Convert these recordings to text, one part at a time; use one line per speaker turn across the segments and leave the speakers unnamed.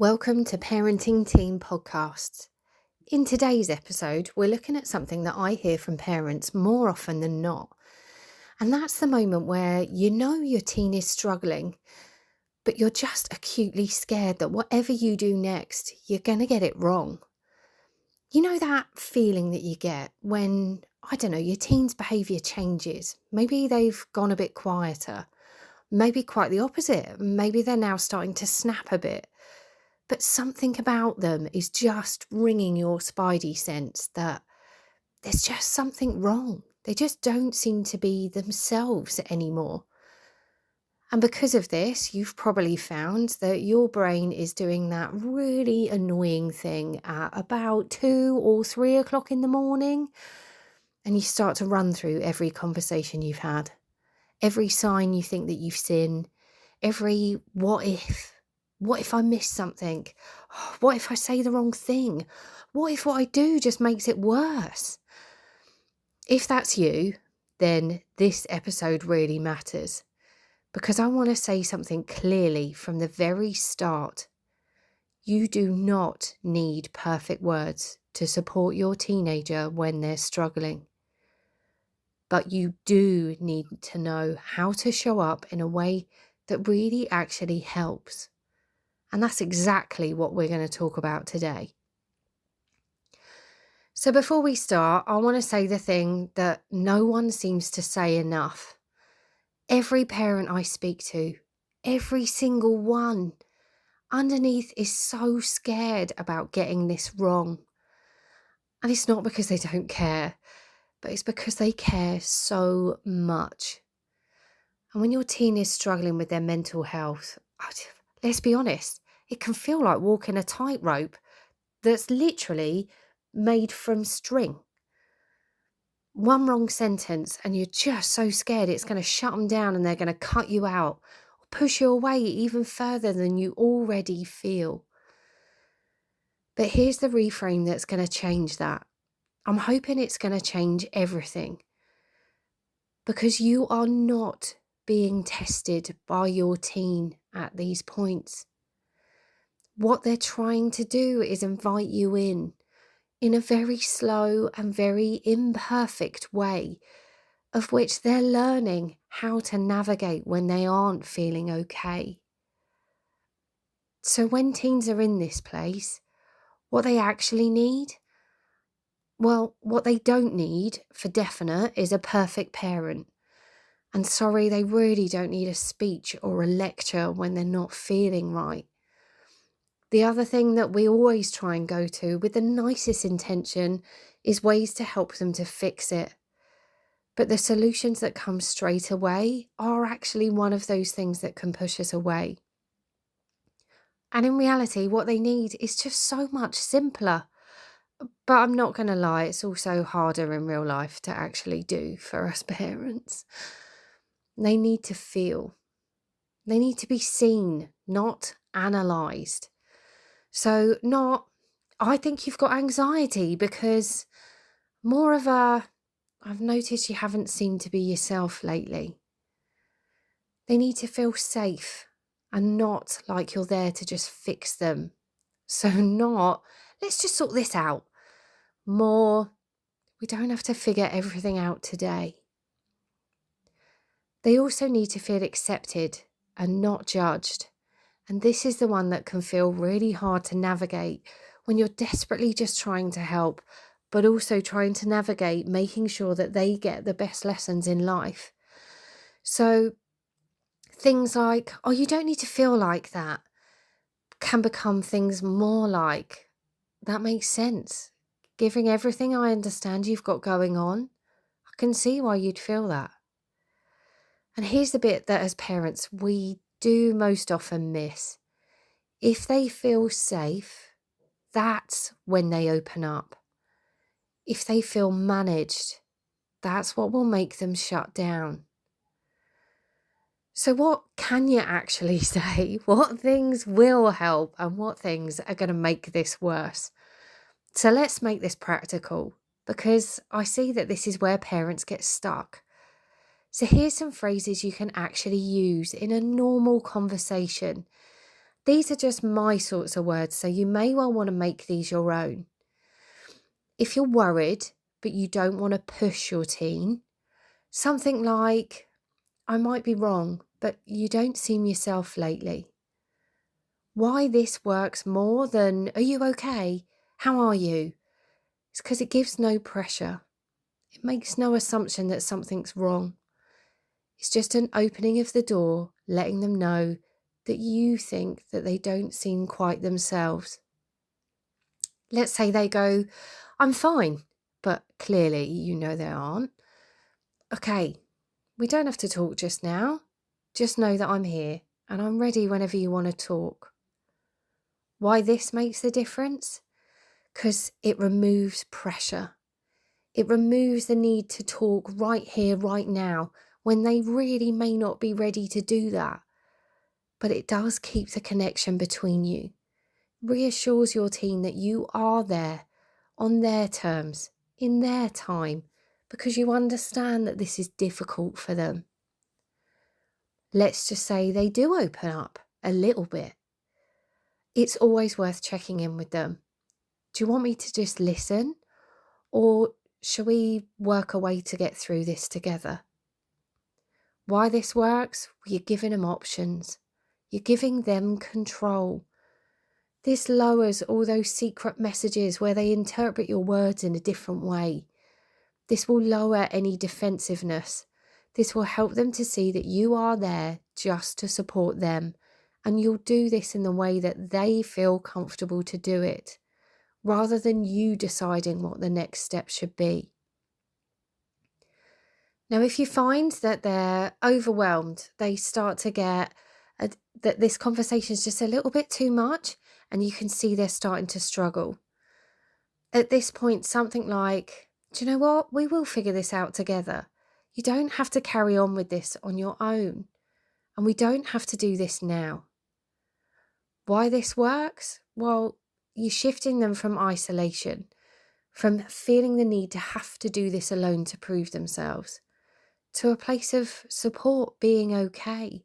Welcome to Parenting Team Podcasts. In today's episode, we're looking at something that I hear from parents more often than not. And that's the moment where you know your teen is struggling, but you're just acutely scared that whatever you do next, you're going to get it wrong. You know that feeling that you get when, I don't know, your teen's behaviour changes. Maybe they've gone a bit quieter. Maybe quite the opposite. Maybe they're now starting to snap a bit. But something about them is just ringing your spidey sense that there's just something wrong. They just don't seem to be themselves anymore. And because of this, you've probably found that your brain is doing that really annoying thing at about 2 or 3 o'clock in the morning. And you start to run through every conversation you've had, every sign you think that you've seen, every what if. What if I miss something? What if I say the wrong thing? What if what I do just makes it worse? If that's you, then this episode really matters because I want to say something clearly from the very start. You do not need perfect words to support your teenager when they're struggling. But you do need to know how to show up in a way that really actually helps. And that's exactly what we're going to talk about today. So before we start, I want to say the thing that no one seems to say enough. Every parent I speak to, every single one, underneath is so scared about getting this wrong. And it's not because they don't care, but it's because they care so much. And when your teen is struggling with their mental health, let's be honest, it can feel like walking a tightrope that's literally made from string. One wrong sentence and you're just so scared it's going to shut them down and they're going to cut you out or push you away even further than you already feel. But here's the reframe that's going to change that. I'm hoping it's going to change everything because you are not being tested by your teen at these points. What they're trying to do is invite you in a very slow and very imperfect way, of which they're learning how to navigate when they aren't feeling okay. So when teens are in this place, what they actually need? Well, what they don't need for definite is a perfect parent. And sorry, they really don't need a speech or a lecture when they're not feeling right. The other thing that we always try and go to with the nicest intention is ways to help them to fix it. But the solutions that come straight away are actually one of those things that can push us away. And in reality, what they need is just so much simpler. But I'm not going to lie, it's also harder in real life to actually do for us parents. They need to feel. They need to be seen, not analysed. So I think you've got anxiety because more of I've noticed you haven't seemed to be yourself lately. They need to feel safe and not like you're there to just fix them. So let's just sort this out. More, we don't have to figure everything out today. They also need to feel accepted and not judged. And this is the one that can feel really hard to navigate when you're desperately just trying to help, but also trying to navigate making sure that they get the best lessons in life. So things like, oh, you don't need to feel like that, can become things more like, that makes sense. Giving everything I understand you've got going on, I can see why you'd feel that. And here's the bit that as parents we do most often miss. If they feel safe, that's when they open up. If they feel managed, that's what will make them shut down. So what can you actually say? What things will help and what things are going to make this worse? So let's make this practical because I see that this is where parents get stuck. So here's some phrases you can actually use in a normal conversation These are just my sorts of words, so you may well want to make these your own. If you're worried, but you don't want to push your teen, something like, I might be wrong, but you don't seem yourself lately. Why this works more than, are you okay? How are you? It's because it gives no pressure. It makes no assumption that something's wrong. It's just an opening of the door, letting them know that you think that they don't seem quite themselves. Let's say they go, I'm fine, but clearly you know they aren't. Okay, we don't have to talk just now. Just know that I'm here and I'm ready whenever you want to talk. Why this makes the difference? Because it removes pressure. It removes the need to talk right here, right now, when they really may not be ready to do that. But it does keep the connection between you. Reassures your teen that you are there on their terms, in their time, because you understand that this is difficult for them. Let's just say they do open up a little bit. It's always worth checking in with them. Do you want me to just listen? Or shall we work a way to get through this together? Why this works? You're giving them options. You're giving them control. This lowers all those secret messages where they interpret your words in a different way. This will lower any defensiveness. This will help them to see that you are there just to support them, and you'll do this in the way that they feel comfortable to do it, rather than you deciding what the next step should be. Now, if you find that they're overwhelmed, they start to get that this conversation is just a little bit too much, and you can see they're starting to struggle. At this point, something like, do you know what? We will figure this out together. You don't have to carry on with this on your own, and we don't have to do this now. Why this works? Well, you're shifting them from isolation, from feeling the need to have to do this alone to prove themselves, to a place of support, being okay,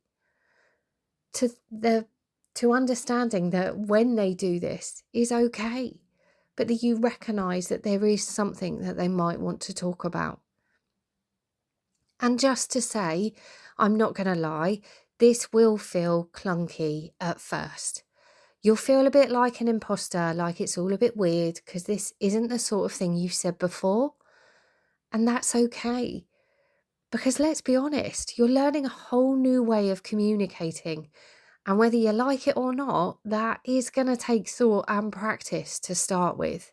to understanding that when they do this is okay, but that you recognise that there is something that they might want to talk about. And just to say, I'm not going to lie, this will feel clunky at first. You'll feel a bit like an imposter, like it's all a bit weird because this isn't the sort of thing you've said before. And that's okay. Because let's be honest, you're learning a whole new way of communicating. And whether you like it or not, that is going to take thought and practice to start with.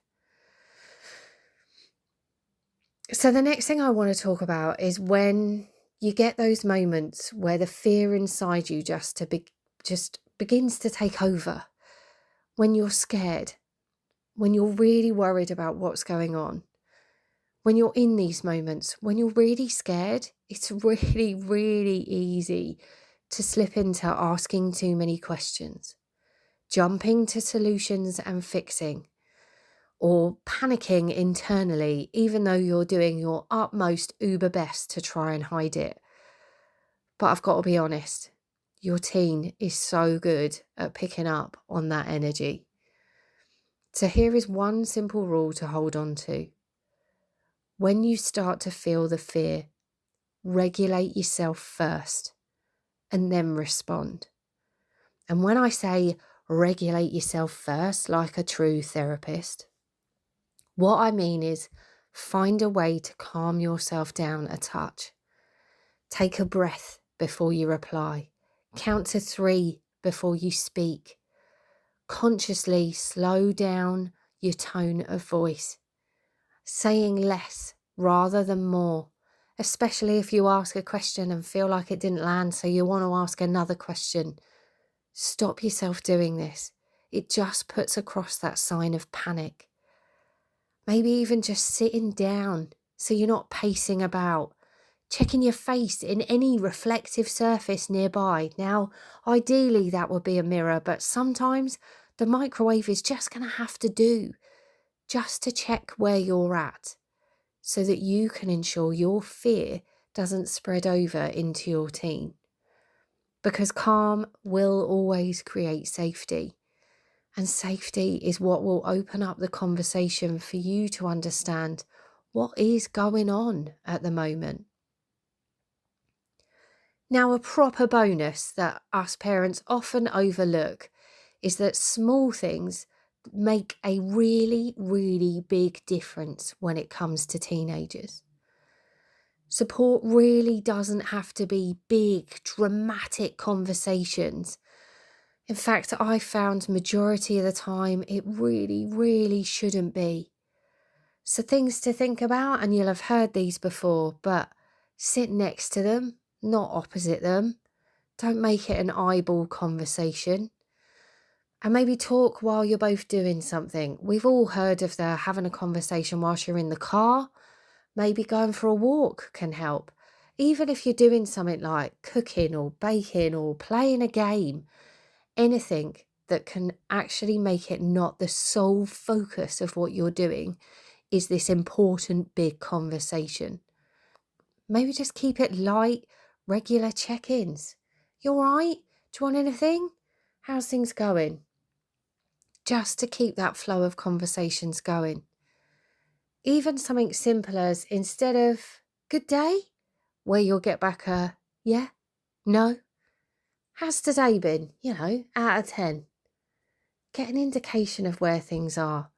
So the next thing I want to talk about is when you get those moments where the fear inside you just begins to take over. When you're scared, when you're really worried about what's going on, when you're in these moments, when you're really scared, it's really, really easy to slip into asking too many questions, jumping to solutions and fixing, or panicking internally, even though you're doing your utmost uber best to try and hide it. But I've got to be honest, your teen is so good at picking up on that energy. So here is one simple rule to hold on to. When you start to feel the fear, regulate yourself first and then respond. And when I say regulate yourself first, like a true therapist, what I mean is find a way to calm yourself down a touch. Take a breath before you reply. Count to 3 before you speak. Consciously slow down your tone of voice, saying less rather than more, especially if you ask a question and feel like it didn't land, so you want to ask another question. Stop yourself doing this. It just puts across that sign of panic. Maybe even just sitting down so you're not pacing about. Checking your face in any reflective surface nearby. Now, ideally that would be a mirror, but sometimes the microwave is just going to have to do, just to check where you're at, so that you can ensure your fear doesn't spread over into your teen. because calm will always create safety. And safety is what will open up the conversation for you to understand what is going on at the moment. Now, a proper bonus that us parents often overlook is that small things make a really, really big difference when it comes to teenagers. Support really doesn't have to be big, dramatic conversations. In fact, I found majority of the time it really, really shouldn't be. So things to think about, and you'll have heard these before, but sit next to them, not opposite them. Don't make it an eyeball conversation. And maybe talk while you're both doing something. We've all heard of the having a conversation whilst you're in the car. Maybe going for a walk can help. Even if you're doing something like cooking or baking or playing a game, anything that can actually make it not the sole focus of what you're doing is this important big conversation. Maybe just keep it light, regular check-ins. You all right? Do you want anything? How's things going? Just to keep that flow of conversations going. Even something simple as, instead of good day, where you'll get back a yeah, no. How's today been? Out of 10. Get an indication of where things are.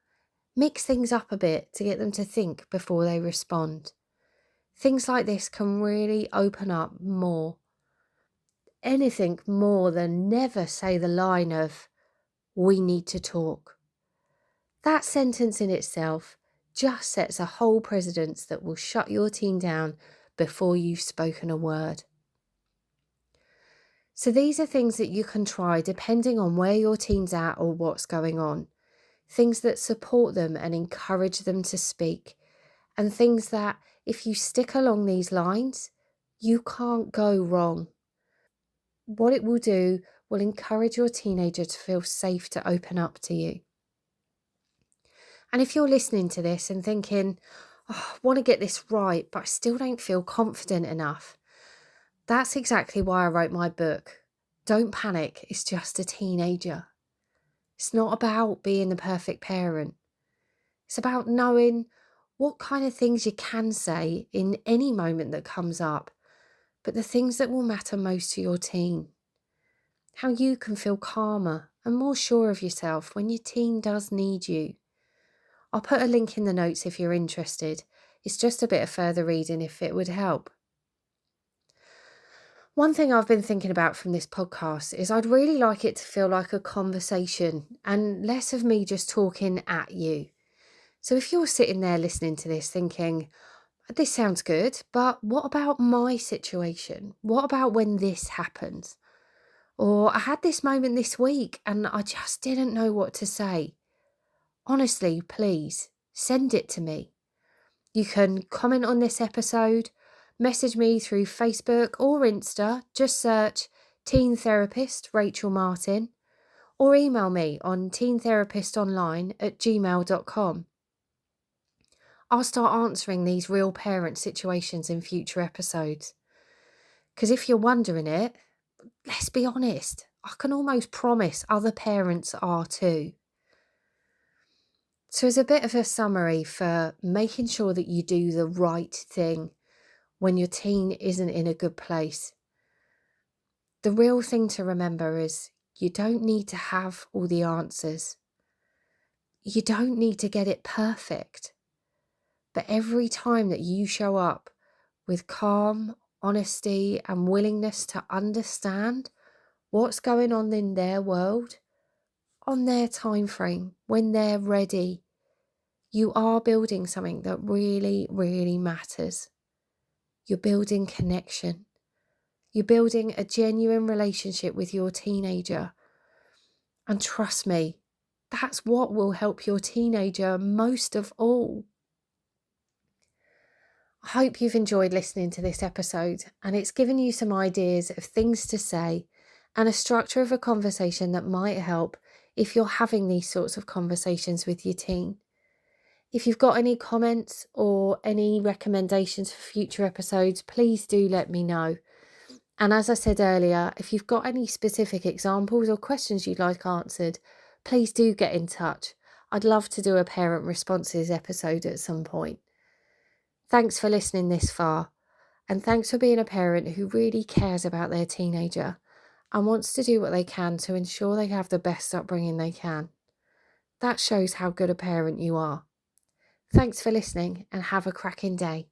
Mix things up a bit to get them to think before they respond. Things like this can really open up more. Anything more than never say the line of, we need to talk. That sentence in itself just sets a whole precedence that will shut your teen down before you've spoken a word. So these are things that you can try depending on where your teen's at or what's going on. Things that support them and encourage them to speak. And things that, if you stick along these lines, you can't go wrong. What it will do will encourage your teenager to feel safe to open up to you. And if you're listening to this and thinking, I want to get this right, but I still don't feel confident enough, that's exactly why I wrote my book. Don't panic, it's just a teenager. It's not about being the perfect parent. It's about knowing what kind of things you can say in any moment that comes up, but the things that will matter most to your teen. How you can feel calmer and more sure of yourself when your teen does need you. I'll put a link in the notes if you're interested. It's just a bit of further reading if it would help. One thing I've been thinking about from this podcast is I'd really like it to feel like a conversation and less of me just talking at you. So if you're sitting there listening to this thinking, this sounds good, but what about my situation? What about when this happens? Or I had this moment this week and I just didn't know what to say. Honestly, please send it to me. You can comment on this episode, message me through Facebook or Insta, just search Teen Therapist Rachel Martin, or email me on teentherapist.online@gmail.com. I'll start answering these real parent situations in future episodes. Because if you're wondering it, let's be honest, I can almost promise other parents are too. So as a bit of a summary for making sure that you do the right thing when your teen isn't in a good place, the real thing to remember is you don't need to have all the answers. You don't need to get it perfect. But every time that you show up with calm, honesty, and willingness to understand what's going on in their world, on their time frame, when they're ready, you are building something that really, really matters. You're building connection. You're building a genuine relationship with your teenager. And trust me, that's what will help your teenager most of all. I hope you've enjoyed listening to this episode and it's given you some ideas of things to say and a structure of a conversation that might help if you're having these sorts of conversations with your teen. If you've got any comments or any recommendations for future episodes, please do let me know. And as I said earlier, if you've got any specific examples or questions you'd like answered, please do get in touch. I'd love to do a parent responses episode at some point. Thanks for listening this far, and thanks for being a parent who really cares about their teenager and wants to do what they can to ensure they have the best upbringing they can. That shows how good a parent you are. Thanks for listening and have a cracking day.